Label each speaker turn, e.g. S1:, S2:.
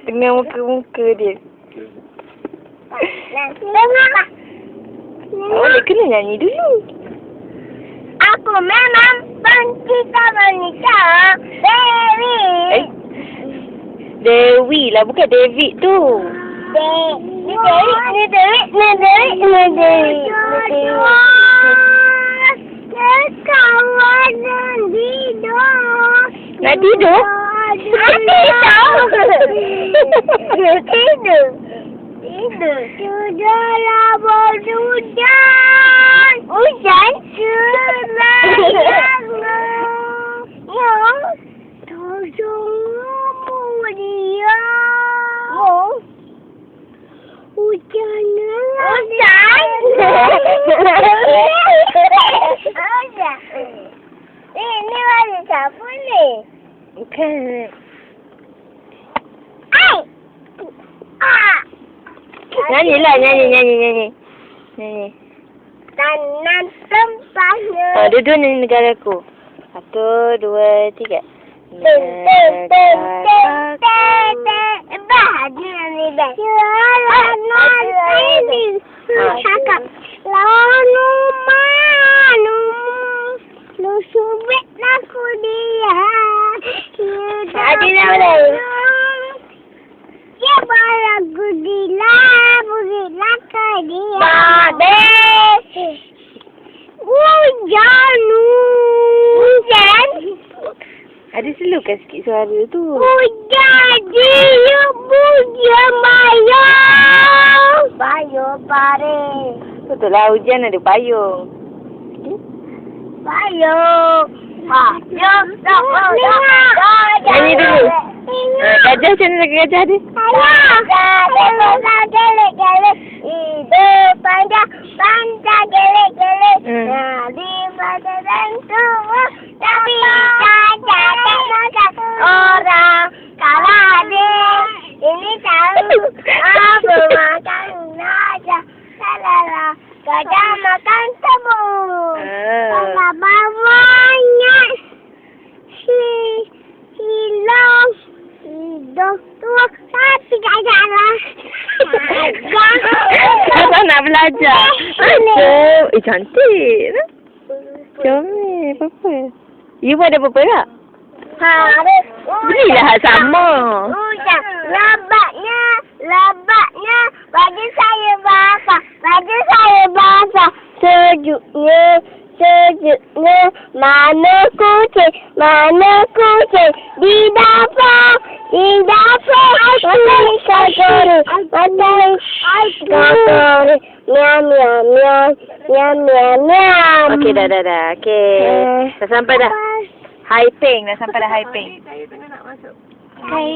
S1: Tengah muka-muka dia. Boleh kena nyanyi dulu.
S2: Aku memang wanita. Dewi.
S1: Dewi lah, bukan David tu. Nak tidur?
S2: Sudahlah berhujan. Hujan selayangnya. Ya, tolongmu dia. Hujan. Ini lagi siapa ni?
S1: Bukan. Nyanyilah, nyanyi.
S2: Tanam tempatnya.
S1: Dua-dua nyanyi negaraku. 1, 2, 3.
S2: Bahagia ni dah. Jualan ini. Cakap. Lalu manu. Lu subit aku dia.
S1: Adila boleh.
S2: Ya balagu dila. Bugilah ke dia.
S1: Babe.
S2: Hujan.
S1: Ada selukan sikit suara tu.
S2: Hujan dia hujan payung. Payung pare.
S1: Betul lah, hujan ada payung.
S2: Payung.
S1: Nyanyi dulu. Gajah macam mana gajah dia?
S2: Gelek-gelek. Hidup panjang gelek-gelek. Di pada dan semua. Tapi gajah orang kalah dia. Ini tahu apa makan gajah. Salala. Gajah makan tebu. Kalau bawanya hilang. Hidup tua tapi gajah lah.
S1: Apa nak belajar? Cantik. Comel, apa? You pun ada apa-apa tak? Berilah hak sama.
S2: Hujan. Lambatnya. Bagi saya basah. Sejuknya. Mana kucing. Di dapur. Matahari kotori. Miam.
S1: Okey, dah. Okey. Dah sampai dah. High ping.
S2: Hai.